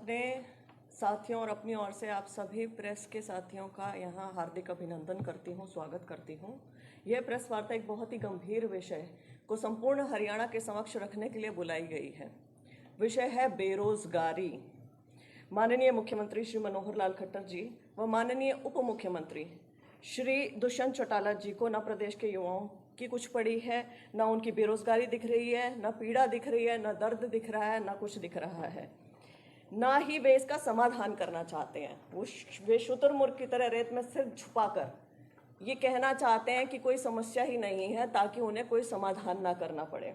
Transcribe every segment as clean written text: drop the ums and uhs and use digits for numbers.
अपने साथियों और अपनी ओर से आप सभी प्रेस के साथियों का यहाँ हार्दिक अभिनंदन करती हूँ, स्वागत करती हूँ। यह प्रेस वार्ता एक बहुत ही गंभीर विषय को संपूर्ण हरियाणा के समक्ष रखने के लिए बुलाई गई है। विषय है बेरोजगारी। माननीय मुख्यमंत्री श्री मनोहर लाल खट्टर जी व माननीय उप मुख्यमंत्री श्री दुष्यंत चौटाला जी को न प्रदेश के युवाओं की कुछ पड़ी है, न उनकी बेरोजगारी दिख रही है, न पीड़ा दिख रही है, न दर्द दिख रहा है, न कुछ दिख रहा है, ना ही वे इसका समाधान करना चाहते हैं। वे शुतुरमुर्ग की तरह रेत में सिर छुपाकर ये कहना चाहते हैं कि कोई समस्या ही नहीं है ताकि उन्हें कोई समाधान ना करना पड़े।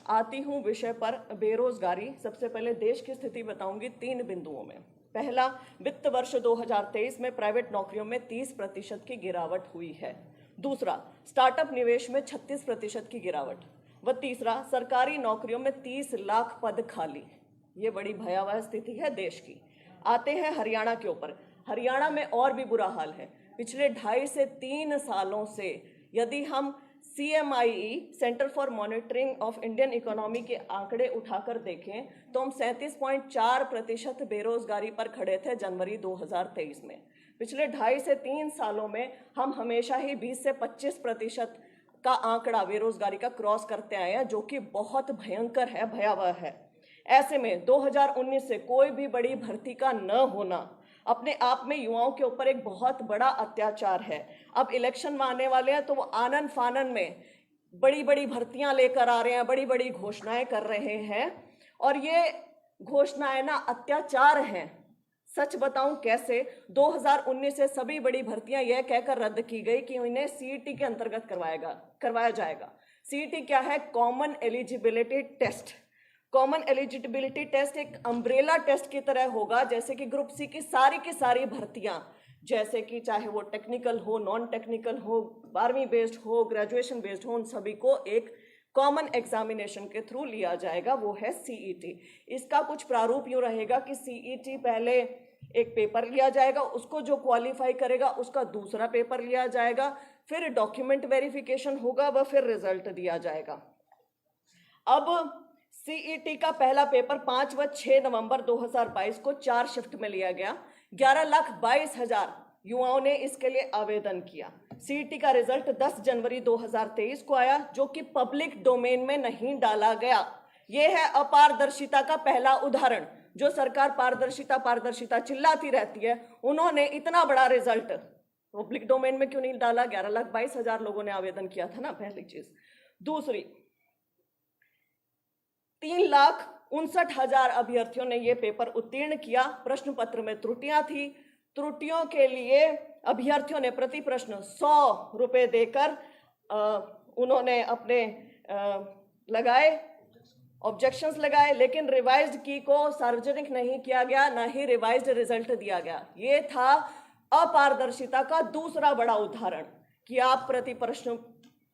आती हूँ विषय पर, बेरोजगारी। सबसे पहले देश की स्थिति बताऊंगी 3 बिंदुओं में। पहला, वित्त वर्ष 2023 में प्राइवेट नौकरियों में 30% की गिरावट हुई है। दूसरा, स्टार्टअप निवेश में 36% की गिरावट। व तीसरा, सरकारी नौकरियों में 30 लाख पद खाली। ये बड़ी भयावह स्थिति है देश की। आते हैं हरियाणा के ऊपर। हरियाणा में और भी बुरा हाल है। पिछले 2.5 से 3 सालों से यदि हम CMIE centre for monitoring of Indian economy के आंकड़े उठाकर देखें तो हम 37.4% बेरोजगारी पर खड़े थे जनवरी 2023 में। पिछले 2.5 से 3 सालों में हम हमेशा ही 20 से 25% का आंकड़ा बेरोजगारी का क्रॉस करते आए हैं, जो कि बहुत भयंकर है, भयावह है। ऐसे में 2019 से कोई भी बड़ी भर्ती का न होना अपने आप में युवाओं के ऊपर एक बहुत बड़ा अत्याचार है। अब इलेक्शन आने वाले हैं तो वो आनन फानन में बड़ी बड़ी भर्तियां लेकर आ रहे हैं, बड़ी बड़ी घोषणाएं कर रहे हैं, और ये घोषणाएं ना अत्याचार हैं। सच बताऊं कैसे, 2019 से सभी बड़ी भर्तियां यह कहकर रद्द की गई कि इन्हें CET के अंतर्गत करवाया जाएगा। CET क्या है? Common eligibility test. Common eligibility test एक अम्ब्रेला टेस्ट की तरह होगा, जैसे कि ग्रुप सी की सारी भर्तियां, जैसे कि चाहे वो टेक्निकल हो, नॉन टेक्निकल हो, 12वीं बेस्ड हो, ग्रेजुएशन बेस्ड हो, उन सभी को एक कॉमन एग्जामिनेशन के थ्रू लिया जाएगा, वो है CET। इसका कुछ प्रारूप यूं रहेगा कि CET पहले एक पेपर लिया जाएगा, उसको जो क्वालिफाई करेगा उसका दूसरा पेपर लिया जाएगा, फिर डॉक्यूमेंट वेरिफिकेशन होगा व फिर रिजल्ट दिया जाएगा। अब CET का पहला पेपर 5 व 6 नवंबर 2022 को 4 शिफ्ट में लिया गया। 11,22,000 युवाओं ने इसके लिए आवेदन किया। CET का रिजल्ट 10 जनवरी 2023 को आया, जो कि पब्लिक डोमेन में नहीं डाला गया। यह है अपारदर्शिता का पहला उदाहरण। जो सरकार पारदर्शिता चिल्लाती रहती है, उन्होंने इतना बड़ा रिजल्ट पब्लिक डोमेन में क्यों नहीं डाला? 11,22,000 लोगों ने आवेदन किया था ना, पहली चीज। दूसरी, 3,59,000 अभ्यर्थियों ने यह पेपर उत्तीर्ण किया। प्रश्न पत्र में त्रुटियां थी। त्रुटियों के लिए अभ्यर्थियों ने प्रति प्रश्न 100 रुपए देकर उन्होंने अपने ऑब्जेक्शंस लगाए, लेकिन रिवाइज्ड की को सार्वजनिक नहीं किया गया, ना ही रिवाइज्ड रिजल्ट दिया गया। ये था अपारदर्शिता का दूसरा बड़ा उदाहरण कि आप प्रति प्रश्न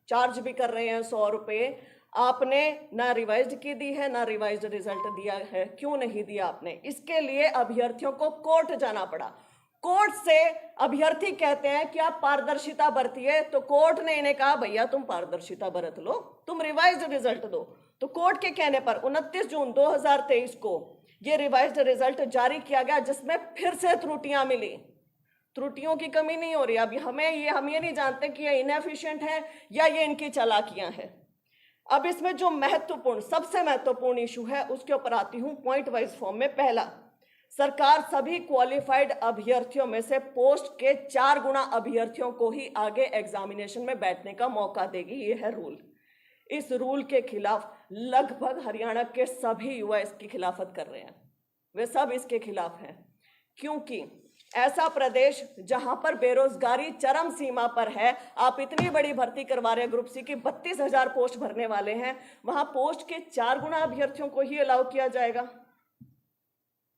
चार्ज भी कर रहे हैं 100 रुपए, आपने ना रिवाइज्ड की दी है, ना रिवाइज्ड रिजल्ट दिया है। क्यों नहीं दिया आपने? इसके लिए अभ्यर्थियों को कोर्ट जाना पड़ा। कोर्ट से अभ्यर्थी कहते हैं कि आप पारदर्शिता बरतिए, तो कोर्ट ने इन्हें कहा भैया तुम पारदर्शिता बरत लो, तुम रिवाइज्ड रिजल्ट दो। तो कोर्ट के कहने पर 29 जून 2023 को ये रिवाइज्ड रिजल्ट जारी किया गया, जिसमें फिर से त्रुटियां मिली। त्रुटियों की कमी नहीं हो रही। अब हम ये नहीं जानते कि ये इनएफिशिएंट है या ये इनकी चालाकियां हैं। अब इसमें जो सबसे महत्वपूर्ण इशू है, उसके ऊपर आती हूं पॉइंट वाइज फॉर्म में। पहला, सरकार सभी क्वालिफाइड अभ्यर्थियों में से पोस्ट के 4 गुना अभ्यर्थियों को ही आगे एग्जामिनेशन में बैठने का मौका देगी। यह है रूल। इस रूल के खिलाफ लगभग हरियाणा के सभी युवा इसकी खिलाफत कर रहे हैं। वे सब इसके खिलाफ हैं, क्योंकि ऐसा प्रदेश जहां पर बेरोजगारी चरम सीमा पर है, आप इतनी बड़ी भर्ती करवा रहे हैं, ग्रुप सी की 32,000 पोस्ट भरने वाले हैं, वहां पोस्ट के 4 गुना अभ्यर्थियों को ही अलाउ किया जाएगा,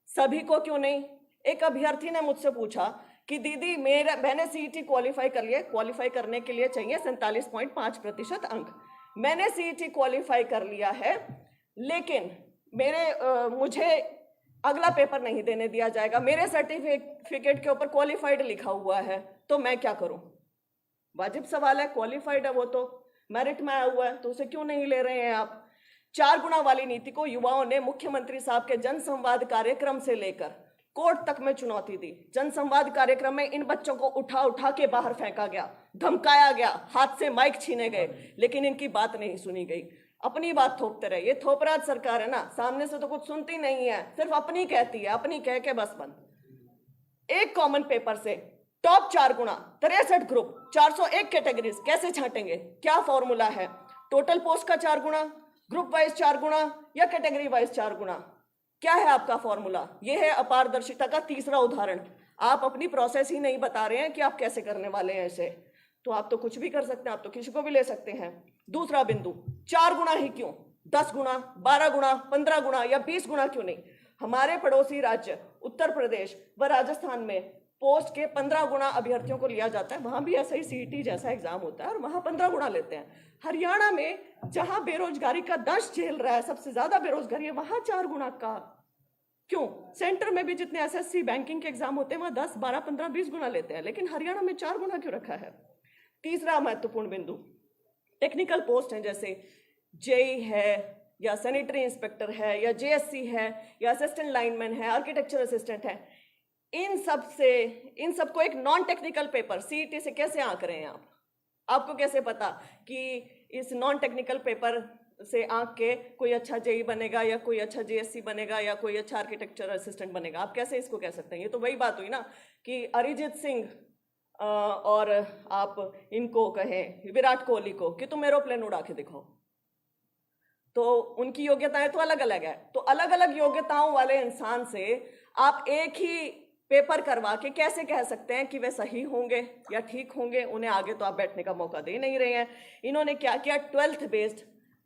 सभी को क्यों नहीं? एक अभ्यर्थी ने मुझसे पूछा कि दीदी मैंने CET क्वालिफाई कर लिया। क्वालिफाई करने के लिए चाहिए 47.5% अंक। मैंने CET क्वालिफाई कर लिया है, लेकिन मुझे अगला पेपर नहीं देने दिया जाएगा, मेरे सर्टिफिकेट के ऊपर क्वालिफाइड लिखा हुआ है, तो मैं क्या करूं? वाजिब सवाल है। क्वालिफाइड है वो, तो मेरिट में आया हुआ है, तो उसे क्यों नहीं ले रहे हैं आप? 4 गुना वाली नीति को युवाओं ने मुख्यमंत्री साहब के जनसंवाद कार्यक्रम से लेकर कोर्ट तक में चुनौती दी। जनसंवाद कार्यक्रम में इन बच्चों को उठा उठा के बाहर फेंका गया, धमकाया गया, हाथ से माइक छीने गए, लेकिन इनकी बात नहीं सुनी गई। अपनी बात थोपते रहे। ये थोपराज सरकार है ना, सामने से तो कुछ सुनती नहीं है, सिर्फ अपनी कहती है, अपनी कह के बस बंद। एक कॉमन पेपर से टॉप 4 गुना, 63 ग्रुप, 401 कैटेगरीज कैसे छांटेंगे? क्या फॉर्मूला है? टोटल पोस्ट का 4 गुना, ग्रुप वाइज 4 गुना या कैटेगरी वाइज 4 गुना? क्या है आपका फॉर्मूला? यह है अपारदर्शिता का तीसरा उदाहरण। आप अपनी प्रोसेस ही नहीं बता रहे हैं कि आप कैसे करने वाले हैं इसे। तो आप तो कुछ भी कर सकते हैं, आप तो किसी को भी ले सकते हैं। दूसरा बिंदु, 4 गुना ही क्यों? 10 गुना, 12 गुना, 15 गुना या 20 गुना क्यों नहीं? हमारे पड़ोसी राज्य उत्तर प्रदेश व राजस्थान में पोस्ट के 15 गुना अभ्यर्थियों को लिया जाता है। वहां भी ऐसा ही सीईटी जैसा एग्जाम होता है और वहां 15 गुना लेते हैं। हरियाणा में जहां बेरोजगारी का दंश झेल रहा है, सबसे ज्यादा बेरोजगारी है, वहां 4 गुना का क्यों? सेंटर में भी जितने एसएससी बैंकिंग के एग्जाम होते हैं वहां 10, 12, 15, 20 गुना लेते हैं, लेकिन हरियाणा में 4 गुना क्यों रखा है? तीसरा महत्वपूर्ण बिंदु, टेक्निकल पोस्ट हैं जैसे जेई है या सैनिटरी इंस्पेक्टर है या जेएससी है या असिस्टेंट लाइनमैन है, आर्किटेक्चर असिस्टेंट है, इन सबको एक नॉन टेक्निकल पेपर सीईटी से कैसे आंक रहे हैं आप? आपको कैसे पता कि इस नॉन टेक्निकल पेपर से आंक के कोई अच्छा जेई बनेगा या कोई अच्छा जेएससी बनेगा या कोई अच्छा आर्किटेक्चर असिस्टेंट बनेगा? आप कैसे इसको कह सकते हैं? ये तो वही बात हुई ना कि अरिजीत सिंह और आप इनको कहें विराट कोहली को कि तुम एरोप्लेन उड़ा के दिखाओ, तो उनकी योग्यताएं तो अलग अलग है। तो अलग अलग योग्यताओं वाले इंसान से आप एक ही पेपर करवा के कैसे कह सकते हैं कि वे सही होंगे या ठीक होंगे? उन्हें आगे तो आप बैठने का मौका दे नहीं रहे हैं। इन्होंने क्या किया? 12th based,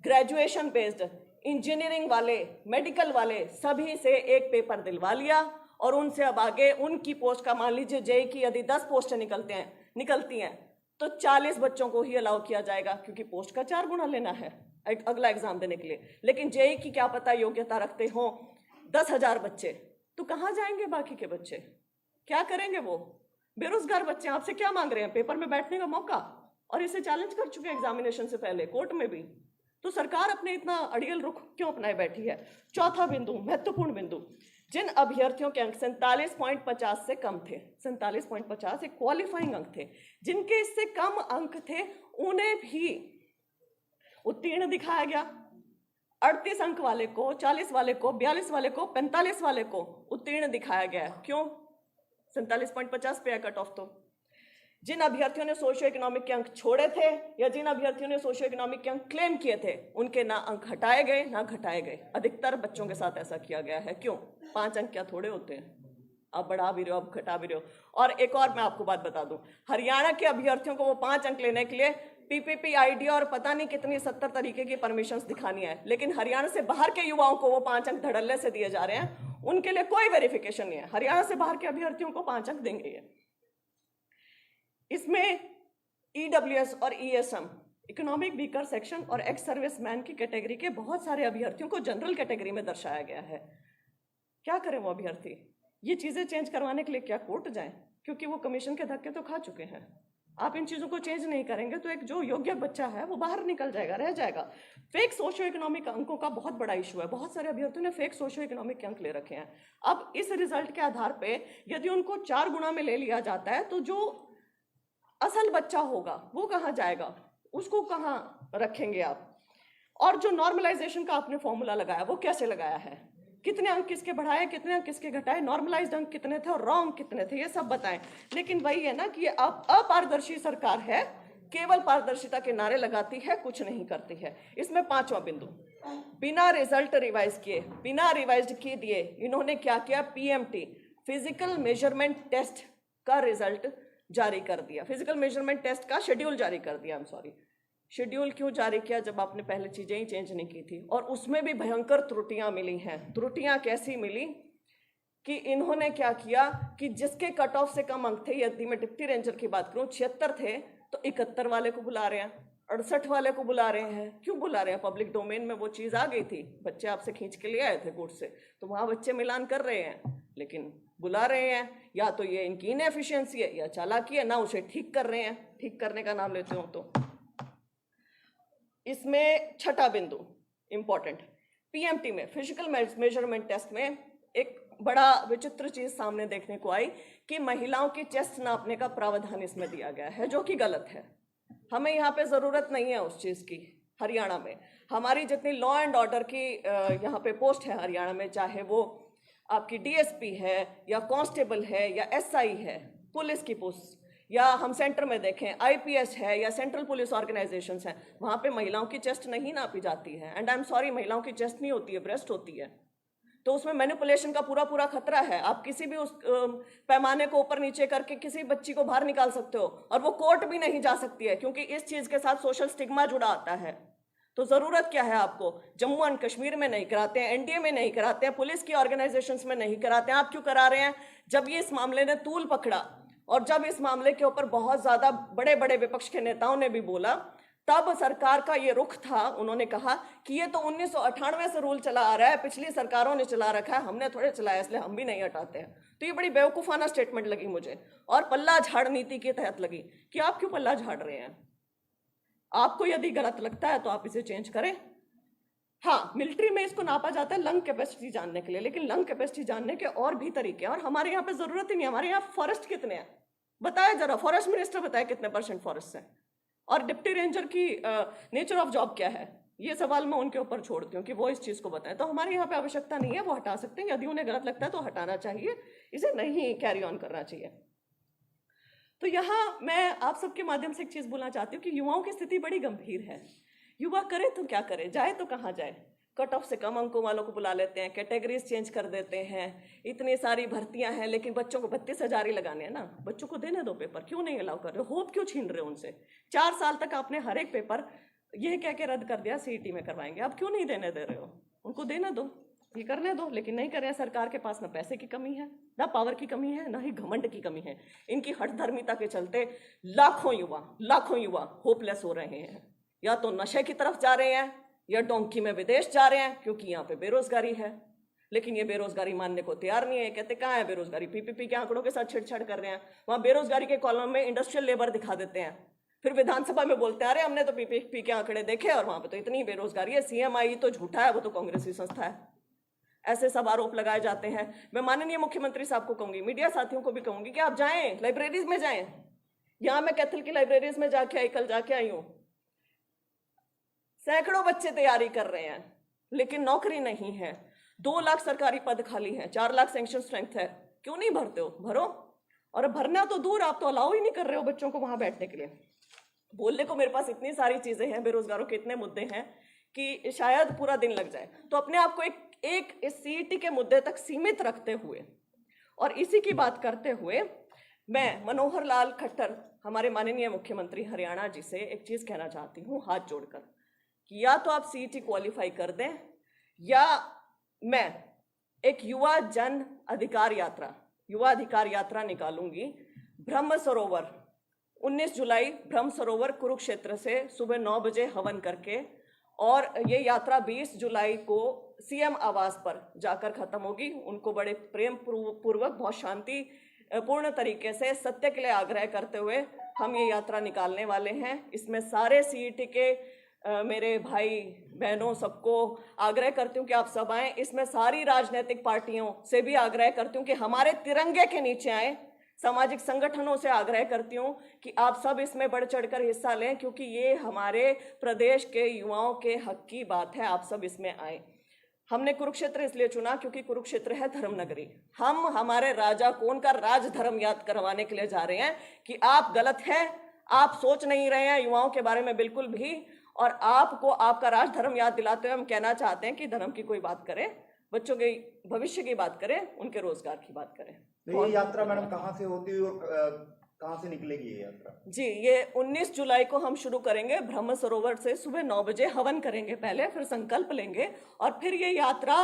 graduation based, engineering वाले, मेडिकल वाले सभी से एक पेपर दिलवा लिया और उनसे अब आगे उनकी पोस्ट का, मान लीजिए जेई की यदि 10 पोस्टें निकलती हैं तो 40 बच्चों को ही अलाउ किया जाएगा, क्योंकि पोस्ट का 4 गुना लेना है अगला एग्जाम देने के लिए। लेकिन जेई की क्या पता योग्यता रखते हो 10,000 बच्चे, तो कहाँ जाएंगे बाकी के बच्चे? क्या करेंगे वो? बेरोजगार बच्चे आपसे क्या मांग रहे हैं? पेपर में बैठने का मौका, और इसे चैलेंज कर चुके हैं एग्जामिनेशन से पहले कोर्ट में भी। तो सरकार अपने इतना अड़ियल रुख क्यों अपनाए बैठी है? चौथा बिंदु, महत्वपूर्ण बिंदु, जिन अभ्यर्थियों के अंक 47.50 से कम थे, 47.50 एक क्वालिफाइंग अंक थे, जिनके इससे कम अंक थे उन्हें भी उत्तीर्ण दिखाया गया। 38 अंक वाले को, 40 वाले को, 42 वाले को, 45 वाले को उत्तीर्ण दिखाया गया। क्यों? 47.50 पे है कट ऑफ। तो जिन अभ्यर्थियों ने सोशियो इकोनॉमिक के अंक छोड़े थे या जिन अभ्यर्थियों ने सोशियो इकोनॉमिक के अंक क्लेम किए थे, उनके ना अंक हटाए गए ना घटाए गए। अधिकतर बच्चों के साथ ऐसा किया गया है। क्यों? 5 अंक क्या थोड़े होते हैं? आप बढ़ा भी रहे हो, आप घटा भी रहे हो। और एक और मैं आपको बात बता दूं, हरियाणा के अभ्यर्थियों को वो 5 अंक लेने के लिए पीपीपी आईडी और पता नहीं कितनी 70 तरीके की परमिशंस दिखानी है, लेकिन हरियाणा से बाहर के युवाओं को वो 5 अंक धड़ल्ले से दिए जा रहे हैं, उनके लिए कोई वेरिफिकेशन नहीं है। हरियाणा से बाहर के अभ्यर्थियों को 5 अंक देंगे ये। इसमें ईडब्ल्यूएस और ईएसएम, इकोनॉमिक वीकर सेक्शन और एक्स सर्विसमैन की कैटेगरी के बहुत सारे अभ्यर्थियों को जनरल कैटेगरी में दर्शाया गया है। क्या करें वो अभ्यर्थी? ये चीजें चेंज करवाने के लिए क्या कोर्ट जाएं? क्योंकि वो कमीशन के धक्के तो खा चुके हैं। आप इन चीजों को चेंज नहीं करेंगे तो एक जो योग्य बच्चा है वो बाहर निकल जाएगा, रह जाएगा। फेक सोशियो इकोनॉमिक अंकों का बहुत बड़ा इशू है। बहुत सारे अभ्यर्थियों ने फेक सोशियो इकोनॉमिक अंक ले रखे हैं। अब इस रिजल्ट के आधार पे यदि उनको 4 गुना में ले लिया जाता है तो जो असल बच्चा होगा वो कहाँ जाएगा? उसको कहाँ रखेंगे आप? और जो नॉर्मलाइजेशन का आपने फॉर्मूला लगाया वो कैसे लगाया है? कितने अंक किसके बढ़ाए, कितने अंक किसके घटाए, नॉर्मलाइज्ड अंक कितने थे और रॉन्ग कितने थे, ये सब बताएं। लेकिन वही है ना कि ये अपारदर्शी सरकार है, केवल पारदर्शिता के नारे लगाती है, कुछ नहीं करती है। इसमें 5वां बिंदु, बिना रिजल्ट रिवाइज किए, बिना रिवाइज किए दिए इन्होंने क्या किया? पीएमटी, फिजिकल मेजरमेंट टेस्ट का रिजल्ट जारी कर दिया। फिजिकल मेजरमेंट टेस्ट का शेड्यूल जारी कर दिया। शेड्यूल क्यों जारी किया जब आपने पहले चीजें ही चेंज नहीं की थी? और उसमें भी भयंकर त्रुटियां मिली हैं। त्रुटियां कैसी मिली कि इन्होंने क्या किया कि जिसके कट ऑफ से कम अंक थे, यदि मैं डिप्टी रेंजर की बात करूं 76 थे, तो 71 वाले को बुला रहे हैं, 68 वाले को बुला रहे हैं। क्यों बुला रहे हैं? पब्लिक डोमेन में वो चीज आ गई थी, बच्चे आपसे खींच के ले आए थे कोर्ट से, तो वहां बच्चे मिलान कर रहे हैं, लेकिन बुला रहे हैं। या तो ये इनकी इनएफिशिएंसी है या चालाकी है, ना उसे ठीक कर रहे हैं। ठीक करने का नाम लेते हो तो इसमें 6ठा बिंदु, इंपॉर्टेंट, पीएमटी में फिजिकल मेजरमेंट टेस्ट में एक बड़ा विचित्र चीज सामने देखने को आई कि महिलाओं की चेस्ट नापने का प्रावधान इसमें दिया गया है, जो कि गलत है। हमें यहाँ पे जरूरत नहीं है उस चीज की। हरियाणा में हमारी जितनी लॉ एंड ऑर्डर की यहाँ पे पोस्ट है हरियाणा में, चाहे वो आपकी डीएसपी है या कांस्टेबल है या एसआई है, पुलिस की पोस्ट, या हम सेंटर में देखें आईपीएस है या सेंट्रल पुलिस ऑर्गेनाइजेशंस हैं, वहां पे महिलाओं की चेस्ट नहीं नापी जाती है। एंड आई एम सॉरी, महिलाओं की चेस्ट नहीं होती है, ब्रेस्ट होती है। तो उसमें मैनिपुलेशन का पूरा पूरा खतरा है। आप किसी भी उस पैमाने को ऊपर नीचे करके किसी बच्ची को बाहर निकाल सकते हो, और वो कोर्ट भी नहीं जा सकती है, क्योंकि इस चीज के साथ सोशल स्टिग्मा जुड़ा आता है। तो जरूरत क्या है आपको? जम्मू एंड कश्मीर में नहीं कराते हैं, एनडीए में नहीं कराते हैं, पुलिस की ऑर्गेनाइजेशंस में नहीं कराते हैं। आप क्यों करा रहे हैं? जब ये इस मामले ने तूल पकड़ा और जब इस मामले के ऊपर बहुत ज्यादा बड़े बड़े विपक्ष के नेताओं ने भी बोला, तब सरकार का ये रुख था। उन्होंने कहा कि ये तो 1998 से रूल चला आ रहा है, पिछली सरकारों ने चला रखा है, हमने थोड़े चलाया, इसलिए हम भी नहीं हटाते हैं। तो ये बड़ी बेवकूफाना स्टेटमेंट लगी मुझे, और पल्ला झाड़ नीति के तहत लगी कि आप क्यों पल्ला झाड़ रहे हैं? आपको यदि गलत लगता है तो आप इसे चेंज करें। हाँ, मिलिट्री में इसको नापा जाता है लंग कैपेसिटी जानने के लिए, लेकिन लंग कैपेसिटी जानने के और भी तरीके हैं, और हमारे यहाँ पे जरूरत ही नहीं। हमारे यहाँ फॉरेस्ट कितने हैं बताए जरा, फॉरेस्ट मिनिस्टर बताए कितने % फॉरेस्ट है, और डिप्टी रेंजर की नेचर ऑफ जॉब क्या है? ये सवाल मैं उनके ऊपर छोड़ती हूँ कि वो इस चीज को बताएं। तो हमारे यहाँ पे आवश्यकता नहीं है, वो हटा सकते हैं, यदि उन्हें गलत लगता है तो हटाना चाहिए, इसे नहीं कैरी ऑन करना चाहिए। तो यहाँ मैं आप सबके माध्यम से एक चीज बोलना चाहती हूँ कि युवाओं की स्थिति बड़ी गंभीर है। युवा करे तो क्या करे, जाए तो कहाँ जाए? कट ऑफ से कम अंकों वालों को बुला लेते हैं, कैटेगरीज चेंज कर देते हैं, इतनी सारी भर्तियां हैं, लेकिन बच्चों को 32,000 ही लगाने हैं ना। बच्चों को देने दो पेपर, क्यों नहीं अलाउ कर रहे हो? होप क्यों छीन रहे हो उनसे? 4 साल तक आपने हर एक पेपर ये कह के रद्द कर दिया सीईटी में करवाएंगे, अब क्यों नहीं देने दे रहे हो? उनको देने दो, ये करने दो, लेकिन नहीं कर रहे हैं। सरकार के पास ना पैसे की कमी है, ना पावर की कमी है, ना ही घमंड की कमी है। इनकी हठधर्मिता के चलते लाखों युवा होपलेस हो रहे हैं, या तो नशे की तरफ जा रहे हैं या डोंकी में विदेश जा रहे हैं, क्योंकि यहाँ पे बेरोजगारी है। लेकिन ये बेरोजगारी मानने को तैयार नहीं है, कहते कहाँ है बेरोजगारी? पीपीपी के आंकड़ों के साथ छेड़छाड़ कर रहे हैं। वहां बेरोजगारी के कॉलम में इंडस्ट्रियल लेबर दिखा देते हैं, फिर विधानसभा में बोलते हैं अरे हमने तो पीपीपी के आंकड़े देखे और वहां पे तो इतनी बेरोजगारी है, सीएमआई तो झूठा है, वो तो कांग्रेसी संस्था है। ऐसे सब आरोप लगाए जाते हैं। मैं माननीय मुख्यमंत्री साहब को कहूंगी, मीडिया साथियों को भी कहूंगी कि आप जाएं, लाइब्रेरीज में जाएं। यहाँ मैं कैथल की लाइब्रेरीज में जाके आई, कल जाके आई हूँ। सैकड़ों बच्चे तैयारी कर रहे हैं, लेकिन नौकरी नहीं है। 2 लाख सरकारी पद खाली हैं, 4 लाख सैंक्शन स्ट्रेंथ है, क्यों नहीं भरते हो? भरो। और भरना तो दूर, आप तो अलाउ ही नहीं कर रहे हो बच्चों को वहां बैठने के लिए। बोलने को मेरे पास इतनी सारी चीजें हैं, बेरोजगारों के इतने मुद्दे हैं कि शायद पूरा दिन लग जाए। तो अपने आप को एक इस सीईटी के मुद्दे तक सीमित रखते हुए और इसी की बात करते हुए मैं मनोहर लाल खट्टर, हमारे माननीय मुख्यमंत्री हरियाणा जी से एक चीज कहना चाहती हूँ हाथ जोड़कर, कि या तो आप सीईटी क्वालिफाई कर दें, या मैं एक युवा अधिकार यात्रा निकालूंगी ब्रह्म सरोवर 19 जुलाई ब्रह्म सरोवर कुरुक्षेत्र से सुबह 9 बजे हवन करके, और ये यात्रा 20 जुलाई को सीएम आवास पर जाकर खत्म होगी। उनको बड़े प्रेम पूर्वक, बहुत शांति पूर्ण तरीके से, सत्य के लिए आग्रह करते हुए हम ये यात्रा निकालने वाले हैं। इसमें सारे सीईटी के मेरे भाई बहनों सबको आग्रह करती हूँ कि आप सब आएं। इसमें सारी राजनीतिक पार्टियों से भी आग्रह करती हूँ कि हमारे तिरंगे के नीचे आए। सामाजिक संगठनों से आग्रह करती हूँ कि आप सब इसमें बढ़ चढ़कर हिस्सा लें, क्योंकि ये हमारे प्रदेश के युवाओं के हक की बात है। आप सब इसमें आए। हमने कुरुक्षेत्र इसलिए चुना क्योंकि कुरुक्षेत्र है धर्म नगरी। हम हमारे राजा कौन का राजधर्म याद करवाने के लिए जा रहे हैं कि आप गलत हैं, आप सोच नहीं रहे हैं युवाओं के बारे में बिल्कुल भी, और आपको आपका राजधर्म याद दिलाते हुए हम कहना चाहते हैं कि धर्म की कोई बात करें, बच्चों के भविष्य की बात करें, उनके रोजगार की बात करें। तो ये यात्रा मैडम कहाँ से होती है और कहाँ से निकलेगी ये यात्रा? जी, ये 19 जुलाई को हम शुरू करेंगे ब्रह्म सरोवर से। सुबह 9 बजे हवन करेंगे पहले, फिर संकल्प लेंगे, और फिर ये यात्रा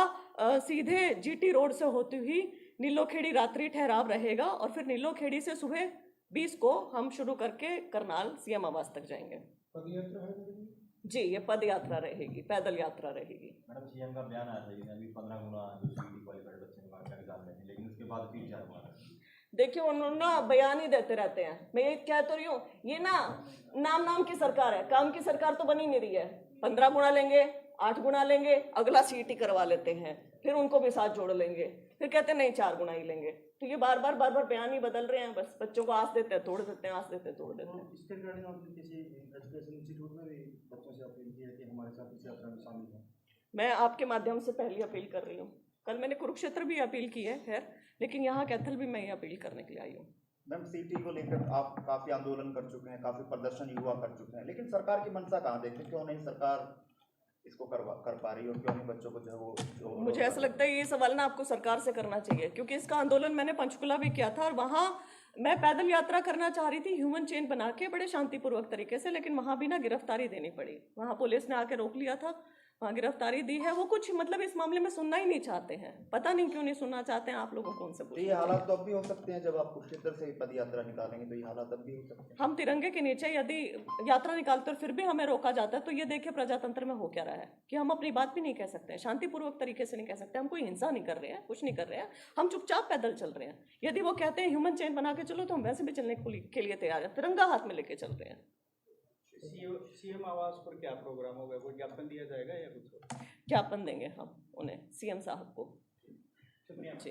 सीधे जीटी रोड से होती हुई नीलोखेड़ी रात्रि ठहराव रहेगा, और फिर नीलोखेड़ी से सुबह 20 को हम शुरू करके करनाल सीएम आवास तक जाएंगे। जी, ये पद यात्रा रहेगी, पैदल यात्रा रहेगी। मैडम, सीएम का बयान आया था कि अभी 15 गुना जो सीईटी क्वालिफाइड बच्चे एग्जाम देंगे, लेकिन उसके बाद फिर 4 गुना। देखिए, उन्होंने ना बयान ही देते रहते हैं। मैं ये कह तो रही हूँ, ये ना नाम की सरकार है, काम की सरकार तो बनी नहीं रही है। 15 गुना लेंगे, 8 गुना लेंगे, अगला सीटी करवा लेते हैं, फिर उनको भी साथ जोड़ लेंगे, फिर कहते हैं नहीं 4 गुना ही लेंगे। तो ये बार बार बयान ही बदल रहे हैं, बस बच्चों को आस देते हैं तोड़ देते हैं, आस देते हैं तोड़ देते हैं। इसके रिगार्डिंग आपने किसी एजुकेशन इंस्टीट्यूट में भी बच्चों से अपील की है कि हमारे साथ इस यात्रा में शामिल हों? मैं आपके माध्यम से पहली अपील कर रही हूँ। कल मैंने कुरुक्षेत्र भी अपील की है खैर, लेकिन यहाँ कैथल भी मैं ये अपील करने के लिए आई हूँ। मैम सीटी को लेकर आप काफी आंदोलन कर चुके हैं, काफी प्रदर्शन युवा कर चुके हैं, लेकिन सरकार की मंशा कहाँ देखते हैं? क्यों नहीं सरकार इसको कर पा रही और क्यों नहीं बच्चों को जो है वो मुझे ऐसा लगता है ये सवाल ना आपको सरकार से करना चाहिए, क्योंकि इसका आंदोलन मैंने पंचकुला भी किया था और वहाँ मैं पैदल यात्रा करना चाह रही थी ह्यूमन चेन बना के बड़े शांतिपूर्वक तरीके से, लेकिन वहाँ भी ना गिरफ्तारी देनी पड़ी। वहाँ पुलिस ने आके रोक लिया था, वहाँ गिरफ्तारी दी है। वो कुछ मतलब इस मामले में सुनना ही नहीं चाहते हैं, पता नहीं क्यों नहीं सुनना चाहते हैं। आप लोगों को उनसे तो ये हालात तो अब भी हो सकते हैं, जब आप कुरुक्षेत्र से पद यात्रा निकालेंगे तो ये हालात अब भी हो सकते हैं। हम तिरंगे के नीचे यदि यात्रा निकालते और फिर भी हमें रोका जाता है तो ये देखिए प्रजातंत्र में हो क्या रहा है कि हम अपनी बात भी नहीं कह सकते हैं, शांतिपूर्वक तरीके से नहीं कह सकते। हम कोई हिंसा नहीं कर रहे हैं, कुछ नहीं कर रहे हैं, हम चुपचाप पैदल चल रहे हैं। यदि वो कहते हैं ह्यूमन चेन बना के चलो तो हम वैसे भी चलने के लिए तैयार हैं, तिरंगा हाथ में लेके चल रहे हैं। सीएम आवास पर क्या प्रोग्राम होगा? कोई ज्ञापन दिया जाएगा या कुछ? ज्ञापन देंगे हम उन्हें, सीएम साहब को। शुक्रिया जी।